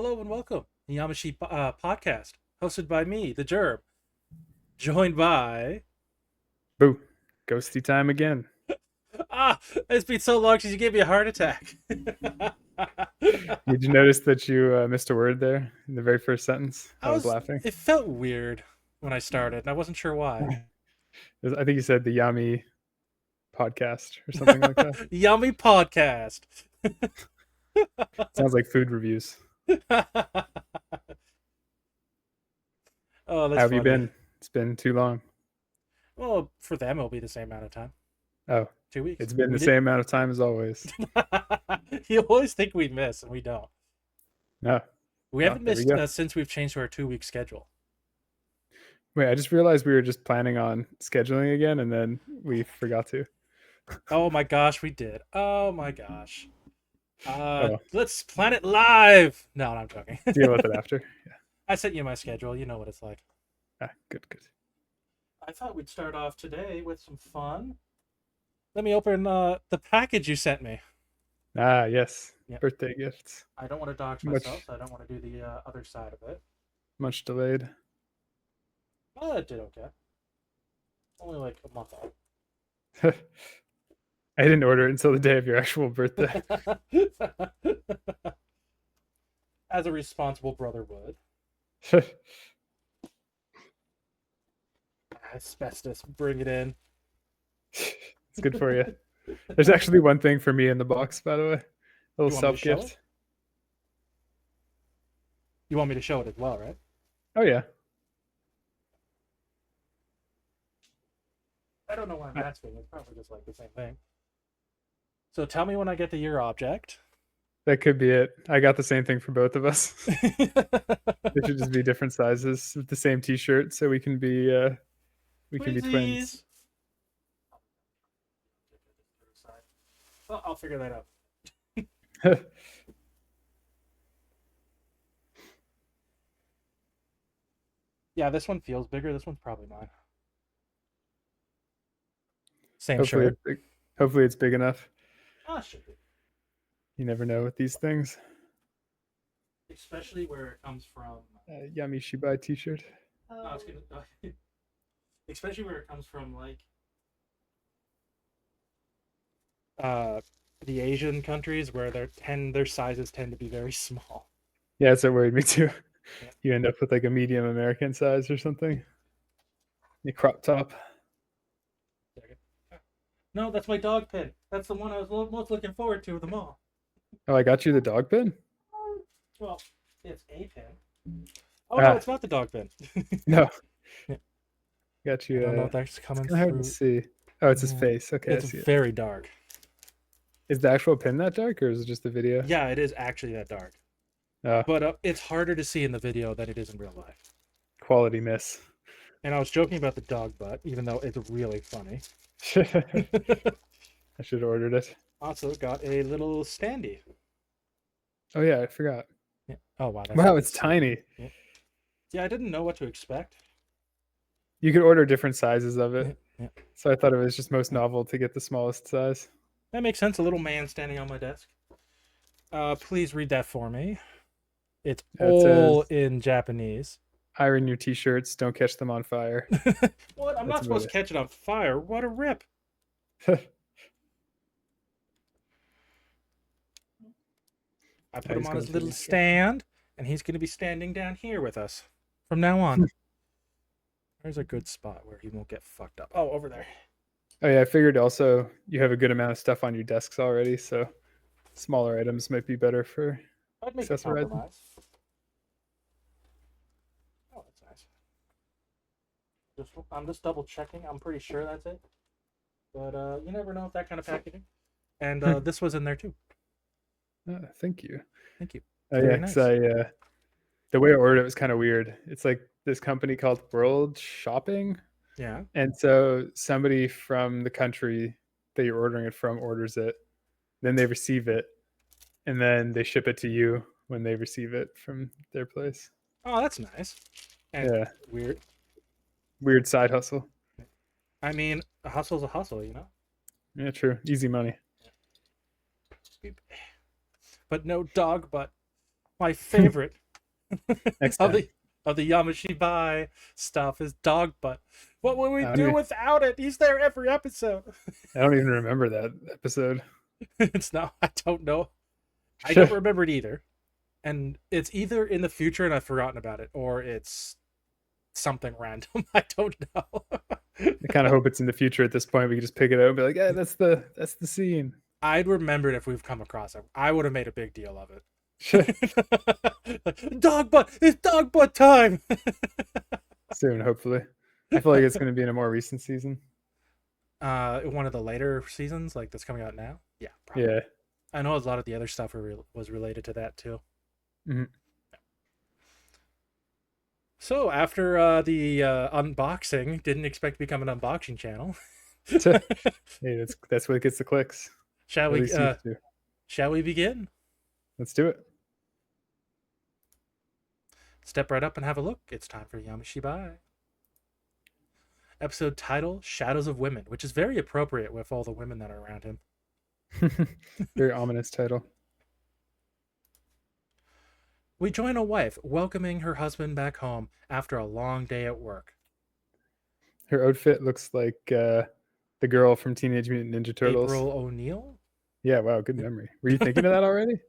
Hello and welcome to the Yamashi podcast, hosted by me, the Germ, joined by. Boo. Ghosty time again. It's been so long since you gave me a heart attack. Did you notice that you missed a word there in the very first sentence? I I was was. laughing. It felt weird when I started, and I wasn't sure why. I think you said the Yami podcast or something like that. Yummy podcast. Sounds like food reviews. Oh, How that's have you funny. been? It's been too long. Well, for them, it'll be the same amount of time. Oh, 2 weeks. it's been We the did. same amount of time as always. You always think we miss, and we don't. No. We Oh, haven't there we missed go. since we've changed to our 2 week schedule. Wait, I just realized we were just planning on scheduling again and then we forgot to. Oh my gosh, we did. Oh my gosh. Oh, Let's plan it live. No, I'm joking. deal with it after. Yeah. I sent you my schedule. You know what it's like. Good, good. I thought we'd start off today with some fun. Let me open the package you sent me. Ah, yes. Yeah, Birthday gifts. I don't want to dox myself, Much, so I don't want to do the other side of it. much delayed. Oh, it did okay. Only like a month I didn't order it until the day of your actual birthday. out. As a responsible brother would. Asbestos, bring it in. It's good for you. There's actually one thing for me in the box, by the way. A little You want me to self show it? gift. You want me to show it as well, right? Oh yeah. I don't know why I'm I- asking. It's probably just like the same thing. So tell me when I get to your object. That could be it. I got the same thing for both of us. They should just be different sizes with the same T-shirt, so we can be twins. Twinsies. Well, I'll figure that out. Yeah, this one feels bigger. This one's probably mine. Same hopefully, shirt. it's big, hopefully it's big enough. Ah, should be. You never know with these things. Especially where it comes from. Yummy Shibai T-shirt. No, it's gonna, especially where it comes from, like uh, the Asian countries where their sizes tend to be very small. Yeah, it's what worried me too. Yeah. You end up with like a medium American size or something. A crop top. No, that's my dog pin. That's the one I was most looking forward to of them all. Oh, I got you the dog pin. Well, it's a pin. Oh no, Ah, it's not the dog pin. no. Yeah. Got I you. don't know if that's It's coming kind of hard to through. see. Oh, it's his Yeah. face. Okay, I It's see it. very dark. Is the actual pin that dark, or is it just the video? Yeah, it is actually that dark. Oh, But it's harder to see in the video than it is in real life. quality miss. And I was joking about the dog butt, even though it's really funny. I should have ordered it. Also got a little standee. Oh yeah, I forgot. Yeah. Oh wow, that's Wow, really it's sweet. tiny. Yeah. Yeah, I didn't know what to expect. You could order different sizes of Yeah, it, yeah. so I thought it was just most novel to get the smallest size. That makes sense. A little man standing on my desk. Please read that for me. It's It all says, in Japanese. "Iron your t-shirts. Don't catch them on fire." What? I'm That's not about supposed to catch it on fire. What a rip. it. I put Oh, him he's on going his through little the stand, and he's going to be standing down here with us from now on. There's a good spot where he won't get fucked up. Oh, over there. Oh yeah, I figured also you have a good amount of stuff on your desks already, so smaller items might be better for I'd make a accessorizing. compromise. Oh, that's nice. I'm just double checking. I'm pretty sure that's it. But you never know with that kind of packaging. And this was in there too. Thank you. Thank you. Oh Very yeah, nice. because the way I ordered it was kind of weird. It's like this company called World Shopping, Yeah. and so somebody from the country that you're ordering it from orders it, then they receive it, and then they ship it to you when they receive it from their place. Oh, that's nice. And Yeah, weird. weird side hustle. I mean, a hustle's a hustle, you know? Yeah, true. Easy money. But no dog butt. My favorite Next of time. the Shibai stuff is dog butt. What would we I don't do even, without it? He's there every episode. I don't even remember that episode. It's not. I don't know. I don't remember it either. And it's either in the future and I've forgotten about it, or it's something random. I don't know. I kind of hope it's in the future at this point. We can just pick it up and be like, yeah, that's the scene. I'd remember it if we've come across it. I would have made a big deal of it. Like, dog butt! It's dog butt time! Soon, hopefully. I feel like it's going to be in a more recent season. One of the later seasons, like that's coming out now. Yeah, probably. Yeah. I know a lot of the other stuff was related to that too. Mm-hmm. So after the unboxing, didn't expect to become an unboxing channel. Hey, that's what gets the clicks. Shall we? Shall we begin? Let's do it. Step right up and have a look. It's time for Yami Shibai. Episode title: Shadows of Women, which is very appropriate with all the women that are around him. Very ominous title. We join a wife welcoming her husband back home after a long day at work. Her outfit looks like the girl from Teenage Mutant Ninja Turtles. April O'Neil? Yeah, wow, good memory. Were you thinking of that already?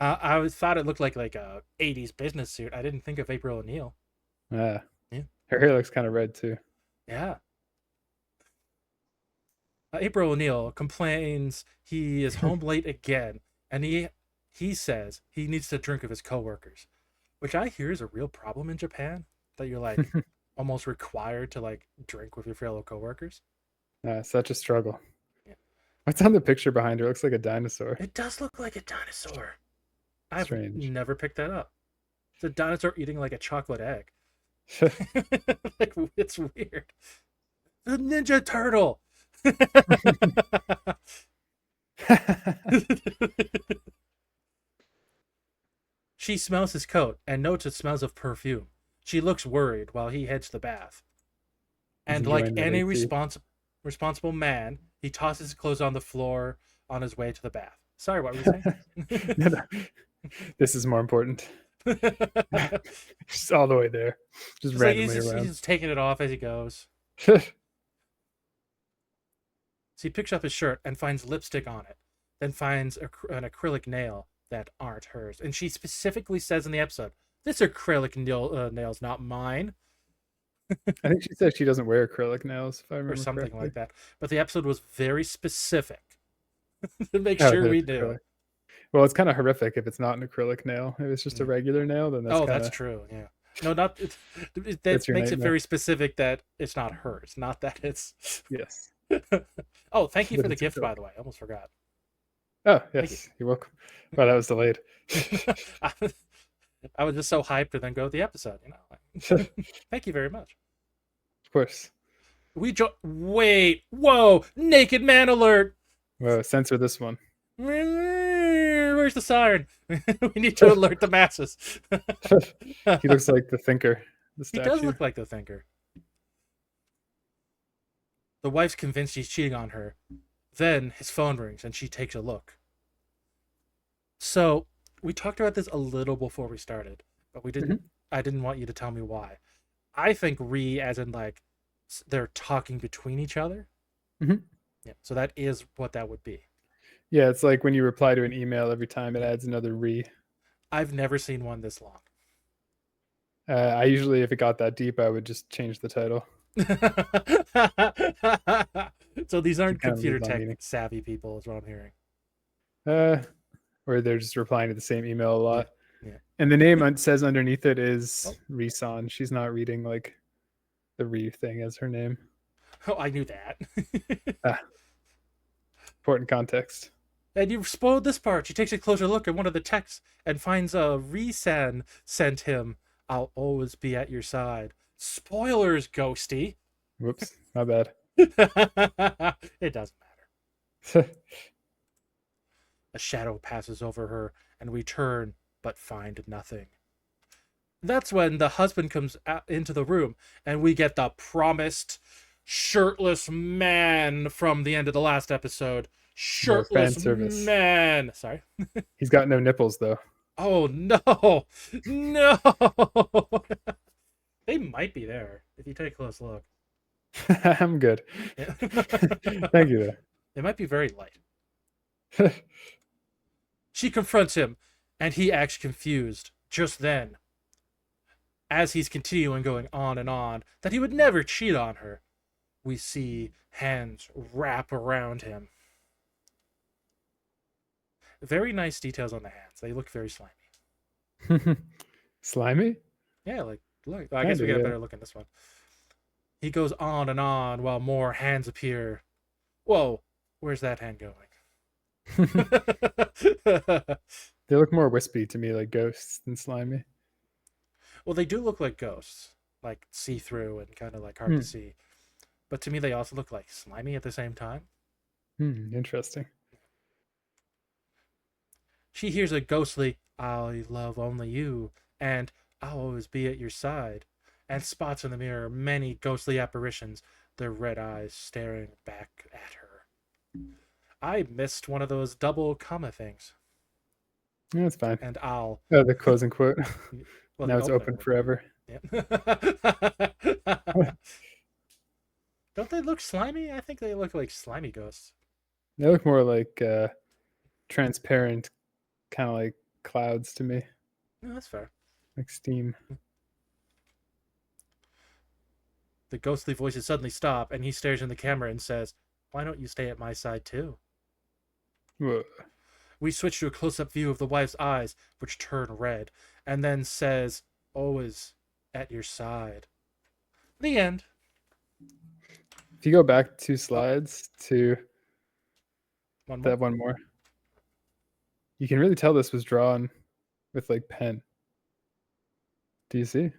I thought it looked like a 80s business suit. I didn't think of April O'Neil. Yeah. Yeah. Her hair looks kind of red too. Yeah. April O'Neil complains he is home late again, and he says he needs to drink with his coworkers, which I hear is a real problem in Japan, that you're like almost required to like drink with your fellow coworkers. Such a struggle. Yeah. What's on the picture behind her? It looks like a dinosaur. It does look like a dinosaur. Strange. I've never picked that up. It's a dinosaur eating like a chocolate egg. Like, it's weird. The Ninja Turtle. She smells his coat and notes it smells of perfume. She looks worried while he heads to the bath. And like any responsible man, he tosses his clothes on the floor on his way to the bath. Sorry, what were you saying? No. This is more important. Just all the way there. Just it's randomly like around. He's taking it off as he goes. So he picks up his shirt and finds lipstick on it, then finds an acrylic nail that aren't hers. And she specifically says in the episode, this acrylic nail's not mine. I think she said she doesn't wear acrylic nails, if I remember Or something correctly. like that. But the episode was very specific to make sure we knew. Acrylic. Well, it's kind of horrific if it's not an acrylic nail. If it's just a regular nail, then that's that's true. Yeah. No, not that makes it very specific that it's not hers, not that it's. Yes. Oh, thank you for the gift, by the way. I almost forgot. Oh, yes. You're welcome. Wow, that was delayed. I was just so hyped to then go to the episode, you know. Thank you very much. Of course. Wait, whoa, naked man alert. Whoa, censor this one. Where's the siren? We need to alert the masses. He looks like the Thinker. He does look like the Thinker. The wife's convinced he's cheating on her. Then his phone rings and she takes a look. So we talked about this a little before we started, but we didn't. I didn't want you to tell me why. I think re, as in like they're talking between each other. Yeah, so that is what that would be. Yeah, it's like when you reply to an email every time it adds another re. I've never seen one this long. I usually, if it got that deep, I would just change the title. So these aren't computer tech savvy people, is what I'm hearing. Or they're just replying to the same email a lot. Yeah. And the name says underneath it is Risan. She's not reading like the re thing as her name. Oh, I knew that. Important context. And you've spoiled this part. She takes a closer look at one of the texts and finds a Risan sent him. I'll always be at your side. Spoilers, Ghosty. Whoops, my bad. It doesn't matter. A shadow passes over her, and we turn, but find nothing. That's when the husband comes into the room, and we get the promised shirtless man from the end of the last episode. Shirtless man. Sorry. He's got no nipples, though. Oh no, no! They might be there if you take a close look. I'm good. Yeah. Thank you, They might be very light. though. She confronts him, and he acts confused. Just then, as he's continuing going on and on, that he would never cheat on her, we see hands wrap around him. Very nice details on the hands. They look very slimy. Slimy? Yeah, like look. I guess Kind we of, get a yeah. better look in this one. He goes on and on while more hands appear. Whoa, where's that hand going? They look more wispy to me, like ghosts than slimy. Well, they do look like ghosts, like see through and kind of like hard to Hmm. see. But to me, they also look like slimy at the same time. Interesting. She hears a ghostly, I love only you, and I'll always be at your side, and spots in the mirror many ghostly apparitions, their red eyes staring back at her. I missed one of those double comma things, Yeah, that's fine. and I'll. Oh, the closing quote. Well, Now the it's opening open one. forever. Yeah. They Don't they look slimy? I think they look like slimy ghosts. look more like transparent, kind of like clouds to me, No, that's fair. like steam. The ghostly voices suddenly stop, and he stares in the camera and says, "Why don't you stay at my side too?" Whoa. We switch to a close up view of the wife's eyes, which turn red, and then says, "Always at your side." The end. If you go back 2 Oh, slides to one more. that one more, you can really tell this was drawn with like pen. Do you see?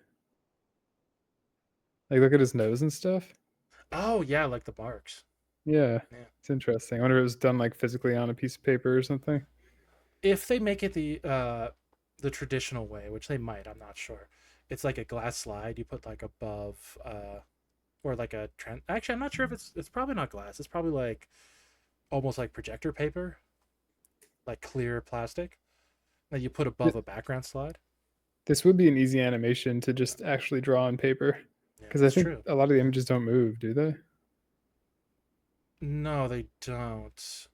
Like, look at his nose and stuff. Oh, yeah, like the marks. Yeah, Yeah. it's interesting. I wonder if it was done like physically on a piece of paper or something. If they make it the traditional way, which they might, I'm not sure. It's like a glass slide you put like above or like a trend. Actually, I'm not sure if it's probably not glass. It's probably like almost like projector paper, like clear plastic that you put above Th- a background slide. This would be an easy animation to just actually draw on paper Yeah, because I that's think true. a lot of the images don't move, do they? No, they don't.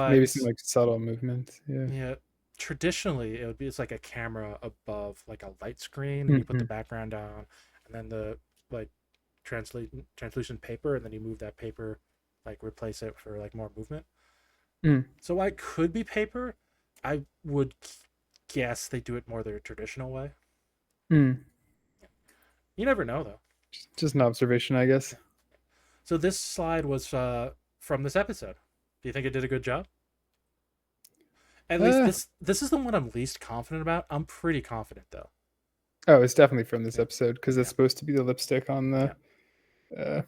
Maybe some But like subtle movement. Yeah. yeah, traditionally it would be it's like a camera above like a light screen, and you put the Hmm. background down, and then the like translucent paper, and then you move that paper, like replace it for like more movement. Mm. So I could be paper. I would guess they do it more the traditional way. Mm. You never know though. Just an observation, I guess. So this slide was from this episode. Do you think it did a good job? At least Uh, this is the one I'm least confident about. I'm pretty confident though. oh, it's definitely from this Yeah, episode because it's yeah, supposed to be the lipstick on the yeah. uh,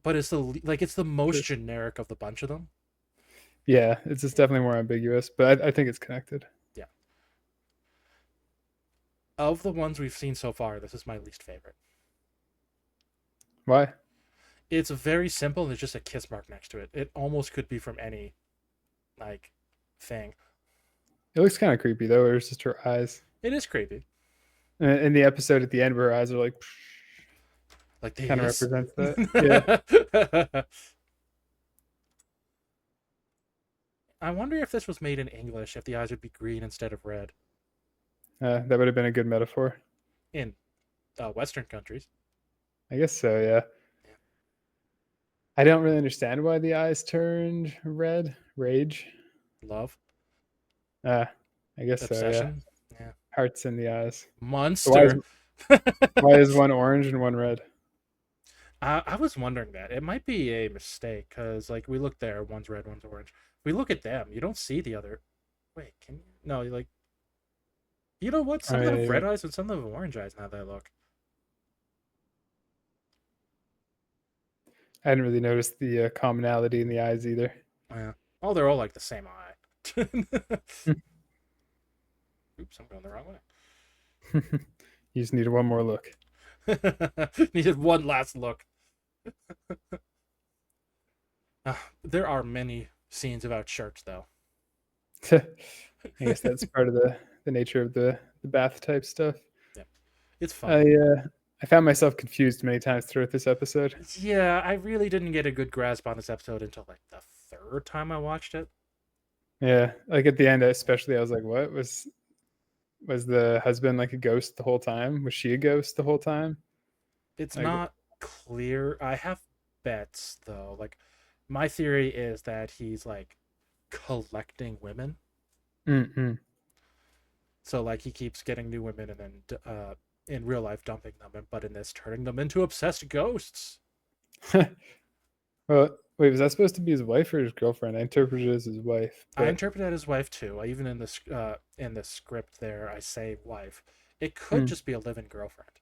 But it's it's the most dress. generic of the bunch of them. Yeah, it's just definitely more ambiguous, but I think it's connected. Yeah. Of the ones we've seen so far, this is my least favorite. Why? It's very simple. And there's just a kiss mark next to it. It almost could be from any like thing. It looks kind of creepy though, where it's just her eyes. It is creepy. In the episode at the end, where her eyes are like, Like they kind of hiss. represents that. Yeah. I wonder if this was made in English, if the eyes would be green instead of red That would have been a good metaphor. in Western countries. I guess so. Yeah. Yeah. I don't really understand why the eyes turned red. Rage. Love, Uh, I guess so. Yeah. obsession. Yeah. Hearts in the eyes. So Monster. why is one orange and one red? I was wondering that. It might be a mistake because, like, we look there, one's red, one's orange. We look at them, you don't see the other. Wait, can you? No, like, you know what? Oh Some of them yeah, have you're red right. eyes and some of them have orange eyes now that I look. I hadn't really noticed the commonality in the eyes either. Yeah. Oh, they're all like the same eye. Oops, I'm going the wrong You just needed one more look. way. Needed one last look. There are many scenes about church, though. I guess that's part of the nature of the bath type stuff. Yeah, it's I funny. I found myself confused many times throughout this episode. Yeah, I really didn't get a good grasp on this episode until like the third time I watched it. Yeah, like at the end, especially, I was like, "What was the husband like a ghost the whole time? Was she a ghost the whole time?" It's Like, not clear. I have bets though. Like my theory is that he's like collecting women. mm-mm. So like he keeps getting new women and then in real life dumping them, but in this turning them into obsessed ghosts. Well, wait, was that supposed to be his wife or his girlfriend? I interpreted it as his wife, I but interpret that as wife too. I even in the script there I say wife. It could mm, just be a live-in girlfriend.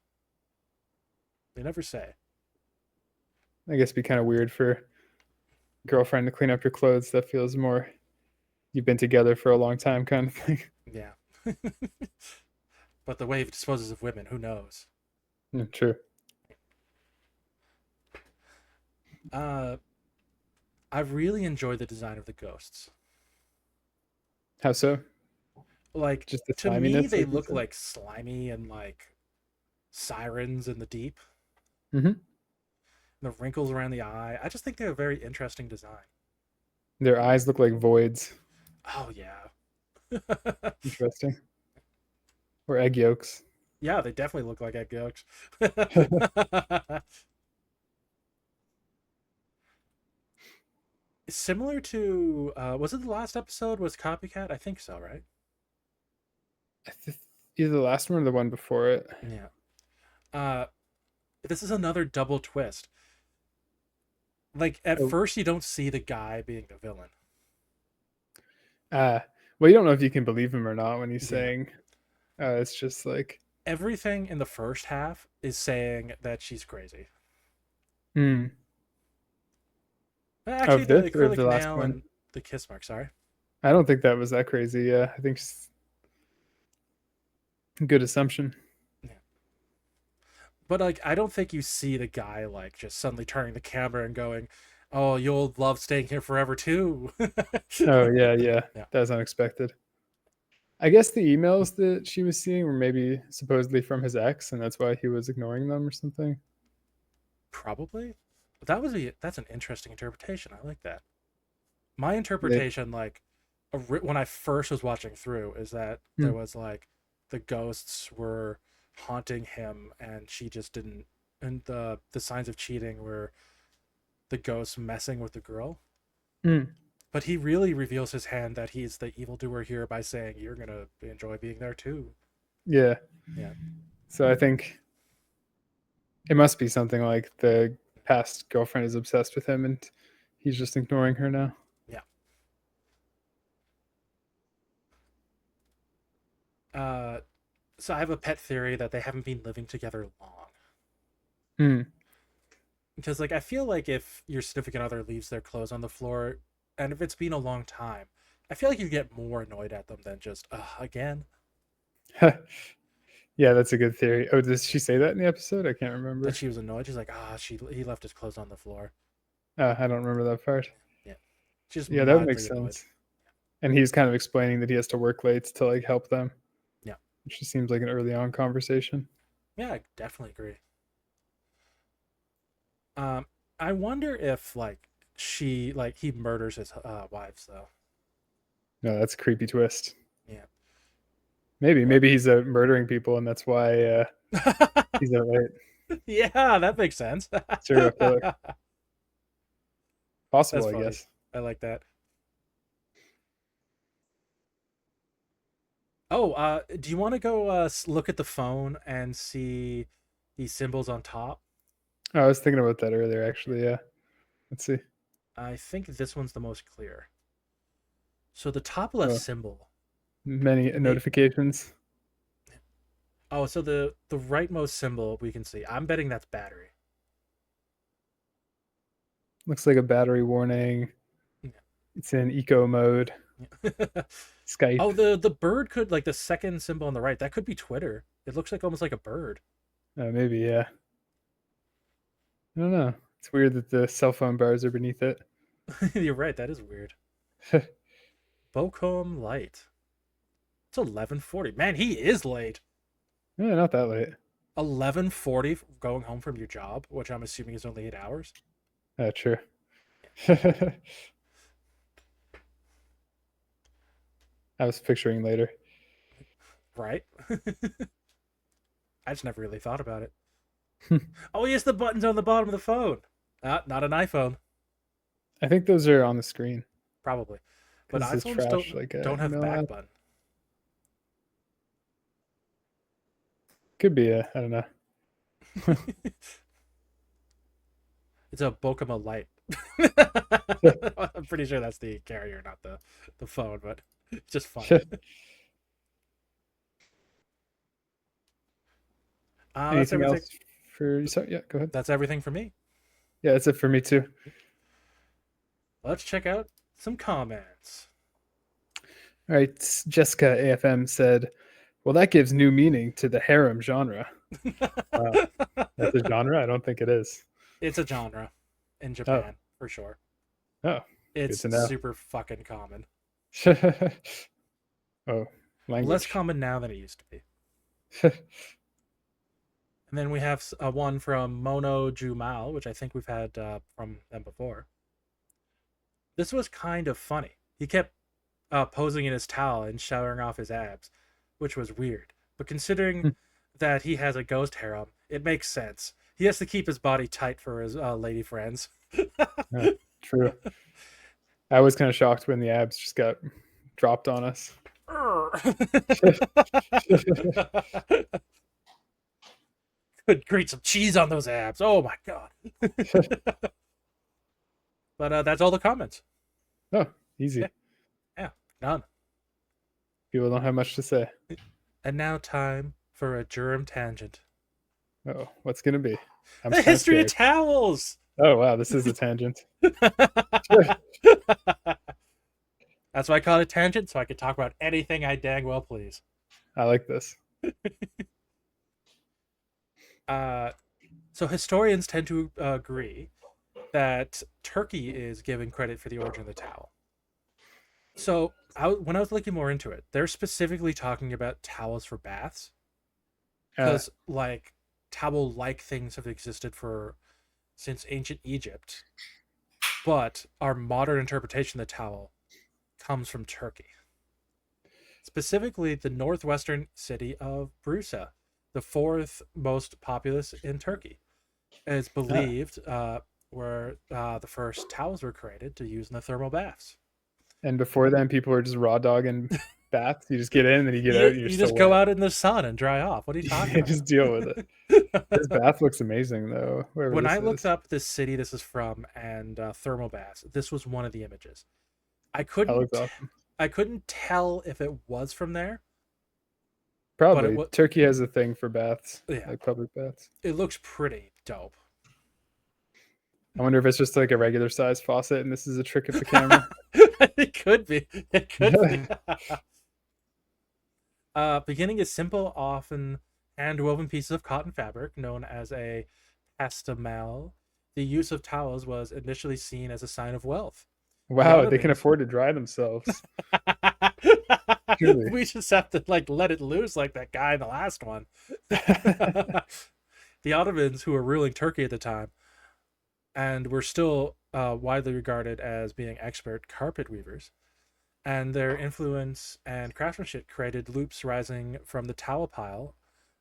They never say. I guess it'd be kind of weird for girlfriend to clean up your clothes. That feels more you've been together for a long time kind of thing. Yeah. But the way he disposes of women, who knows? True. Uh, I really enjoy the design of the ghosts. How so? Like Just the to me, sliminess, they like you look said. like slimy and like sirens in the deep. Mm-hmm. The wrinkles around the eye. I just think they're a very interesting design. Their eyes look like voids. Oh yeah. Interesting. Or egg yolks. Yeah, they definitely look like egg yolks. Similar to was it the last episode was Copycat? I think so, right? Either the last one or the one before it. Yeah. Uh this is another double twist. Like at Oh, first you don't see the guy being the villain. uh, well, you don't know if you can believe him or not when he's Yeah. saying, it's just like, Everything in the first half is saying that she's crazy. hmm. Actually, Of the this or of acrylic the last nail one? and the kiss mark, sorry. I don't think that was that crazy. Yeah, I think it's a good assumption. Yeah. But like I don't think you see the guy like just suddenly turning the camera and going, "Oh, you'll love staying here forever too." Oh, yeah, yeah. Yeah, That was unexpected. I guess the emails that she was seeing were maybe supposedly from his ex, and that's why he was ignoring them or something. probably. That's an interesting interpretation. I like that. My They, interpretation, like when I first was watching through, is that there hmm, was like the ghosts were haunting him, and she just didn't. And the signs of cheating were the ghosts messing with the girl. hmm, But he really reveals his hand that he's the evildoer here by saying you're gonna enjoy being there too. yeah. Yeah, So I think it must be something like the past girlfriend is obsessed with him and he's just ignoring her now. yeah. So I have a pet theory that they haven't been living together long. Hmm. Because like I feel like if your significant other leaves their clothes on the floor, and if it's been a long time, I feel like you get more annoyed at them than just again. Yeah, that's a good theory. Oh, does she say that in the episode? I can't That remember. she was annoyed. She's like, she he left his clothes on the floor. I don't remember that part. Yeah, she's Yeah, that would make mildly annoyed. sense. And he's kind of explaining that he has to work late to like help them, Yeah, which just seems like an early on conversation. yeah, I definitely agree. Um, I wonder if like he murders his wives though. No, that's a creepy twist. Yeah. Well, Maybe he's murdering people, and that's why he's a late yeah, that makes sense. serial killer. That's Possible, I funny. guess. I like that. Oh, do you want to go look at the phone and see these symbols on top? Oh, I was thinking about that earlier, Yeah. actually. Yeah. Let's see. I think this one's the most clear. So the top left Oh, symbol, many may notifications. oh, so the rightmost symbol we can see. I'm betting that's battery. Looks like a battery warning. Yeah. It's in eco mode. Yeah. Skype. Oh, the bird could like the second symbol on the right. That could be Twitter. It looks like almost like a bird. Maybe, yeah. I don't know. It's weird that the cell phone bars are beneath it. You're right. That is weird. Bocom light. It's 11:40. Man, he is late. Yeah, not that late. 11:40 going home from your job, which I'm assuming is only 8 hours. True. I was picturing later. Right? I just never really thought about it. Oh, yes, the buttons on the bottom of the phone. Not an iPhone, I think those are on the screen probably. But because it's iPhones trash don't like a don't have email back app. button. Could be a, I don't know. It's a Bokema Light. I'm pretty sure that's the carrier, not the phone, but it's just funny. That's Anything everything. else for you? Sorry, yeah, go ahead. That's everything for me. Yeah, that's it for me too. Let's check out some comments. All right, Jessica AFM said, "Well, that gives new meaning to the harem genre." Wow, that's a genre? I don't think it is. It's a genre in Oh, Japan for sure. oh, good It's to know. super fucking common. Oh, Less language. common now than it used to be. And then we have one from Mono Jumal, which I think we've had from them before. This was kind of funny. He kept posing in his towel and showering off his abs, which was weird. But considering that he has a ghost harem, it makes sense. He has to keep his body tight for his lady friends. Yeah, true. I was kind of shocked when the abs just got dropped on us. Could grate some cheese on those abs. Oh my god. But that's all the comments. Oh, easy. Yeah, yeah, done. People don't have much to say. And now time for a germ tangent. Oh, what's gonna be? I'm The kind of history of scared. towels. Oh wow, this is a tangent. That's why I call it tangent, so I could talk about anything I dang well please. I like this. So historians tend to agree that Turkey is given credit for the origin of the towel. So when I was looking more into it, they're specifically talking about towels for baths Uh, because like towel-like things have existed for since ancient Egypt, but our modern interpretation of the towel comes from Turkey, specifically the northwestern city of Bursa, the fourth most populous in Turkey. It's uh, believed where the first towels were created to use in the thermal baths. and before then, people were just raw dogging baths. You just get in, and then you get out, and you're You still just go wet. out in the sun and dry off. What are you talking You just deal with it. This about? bath looks amazing, though. Wherever When I this looked is, up this city this is from and thermal baths, this was one of the images. I that looks couldn't awesome. I couldn't tell if it was from there, but it Probably was Turkey has a thing for baths, yeah. like public baths. It looks pretty dope. I wonder if it's just like a regular size faucet, and this is a trick of the camera. It could be. It could be. Beginning is simple, often hand-woven pieces of cotton fabric known as a pastamel. The use of towels was initially seen as a sign of wealth. The Wow, they can Ottomans. afford to dry themselves. Truly. We just have to like let it loose like that guy in the last one. The Ottomans, who were ruling Turkey at the time, and were still widely regarded as being expert carpet weavers, and their influence and craftsmanship created loops rising from the towel pile,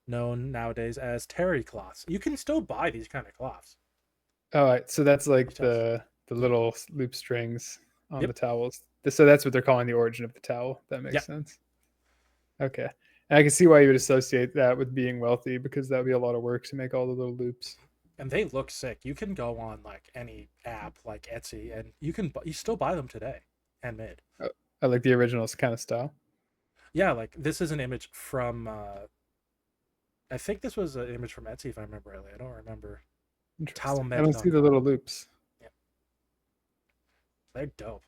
known nowadays as terry cloths. You can still buy these kind of cloths. All right, so that's like Details. the little loop strings on Yep. the towels. So that's what they're calling the origin of the towel. That makes Yep. sense. Okay, and I can see why you would associate that with being wealthy because that would be a lot of work to make all the little loops. And they look sick. You can go on like any app like Etsy, and you still buy them today, handmade. I like the original kind of style. Yeah, like this is an image from. I think this was an image from Etsy, if I remember rightly. I don't remember. Interesting. I don't see the Towelmed.com. little loops. Yeah, they're dope.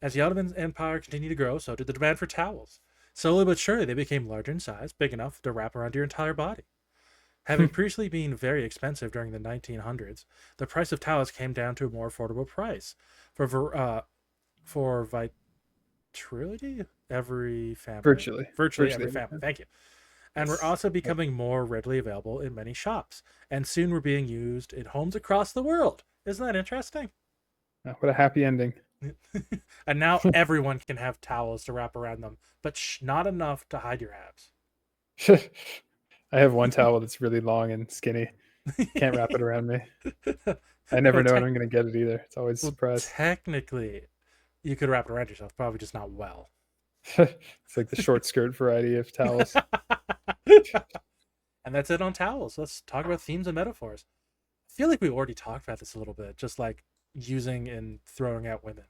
As the Ottoman Empire continued to grow, so did the demand for towels. Slowly but surely, they became larger in size, big enough to wrap around your entire body. Having previously been very expensive during the 1900s, the price of towels came down to a more affordable price. For vitality, every family, Virtually. virtually Virtually every every family. time. Thank you. And we're Yes. also becoming more readily available in many shops. And soon we're being used in homes across the world. Isn't that interesting? What a happy ending. And now everyone can have towels to wrap around them, but not enough to hide your abs. I have one towel that's really long and skinny. Can't wrap it around me. I never well, know when I'm going to get it either. It's always a well, surprise. technically, you could wrap it around yourself, probably just not well. It's like the short skirt variety of towels. And that's it on towels. Let's talk about themes and metaphors. I feel like we already talked about this a little bit, just like using and throwing out women.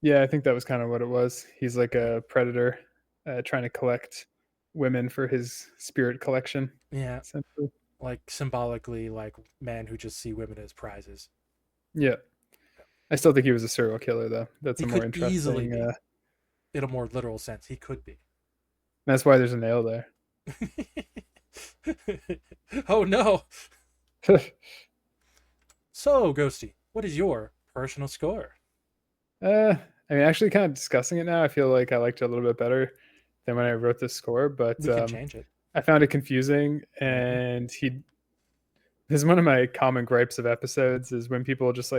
Yeah, I think that was kind of what it was. He's like a predator trying to collect women for his spirit collection, Yeah, essentially. like symbolically, like men who just see women as prizes. Yeah. I still think he was a serial killer, though. That's He a more could easily interesting. be, in a more literal sense. He could be. That's why there's a nail there. Oh no! So, Ghosty, what is your personal score? I mean, actually, kind of discussing it now, I feel like I liked it a little bit better than when I wrote this score, but We can change it. I found it confusing, Mm-hmm. and he. This is one of my common gripes of episodes is when people just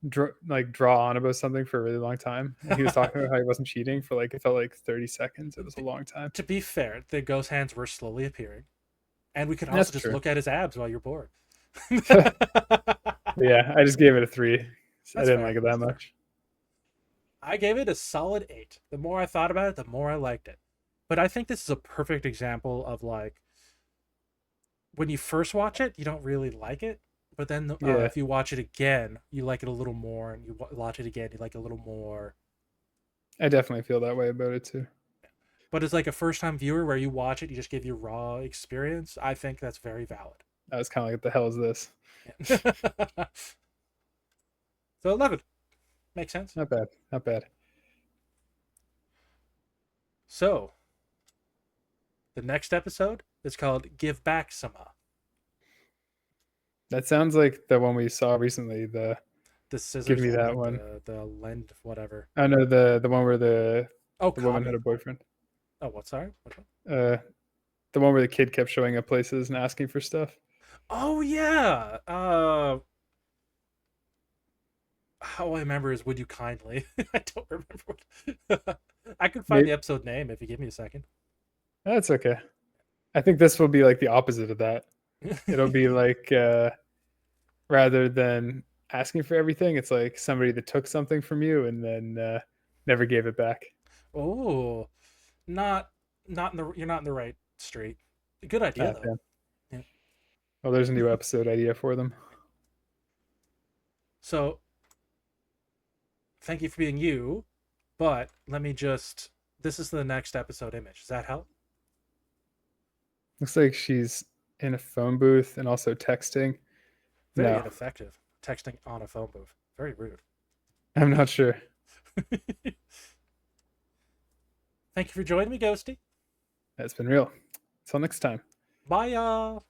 draw on about something for a really long time. And he was talking about how he wasn't cheating for like it felt like 30 seconds. It was a long time. To be fair, the ghost hands were slowly appearing, and we could also That's just true. look at his abs while you're bored. Yeah, I just gave it a 3. I That's didn't fair. like it that That's fair. much. I gave it a solid 8. The more I thought about it, the more I liked it. But I think this is a perfect example of like when you first watch it, you don't really like it, but then Yeah, if you watch it again, you like it a little more, and you watch it again, you like it a little more. I definitely feel that way about it too. But as like a first time viewer where you watch it, you just give your raw experience. I think that's very valid. I was kind of like, what the hell is this? Yeah. So 11 makes sense. Not bad. Not bad. So the next episode is called "Give Back Sama." That sounds like the one we saw recently. The Give scissors me that lending, one. the lend whatever. I know the one where Oh, the woman had copy. a boyfriend. Oh, what? Sorry. What? Uh, the one where the kid kept showing up places and asking for stuff. Oh yeah. How I remember is "Would you kindly?" I don't remember what. I could find Maybe the episode name if you give me a second. that's okay. I think this will be like the opposite of that. It'll be like rather than asking for everything, it's like somebody that took something from you and then never gave it back. Oh, not not in the you're not in the right street. Good idea though. Damn. Yeah. Well, there's a new episode idea for them. So thank you for being you, but let me just. This is the next episode image. Does that help? Looks like she's in a phone booth and also texting. Very No, ineffective. Texting on a phone booth. Very rude. I'm not sure. Thank you for joining me, Ghosty. That's been real. Until next time. Bye, y'all.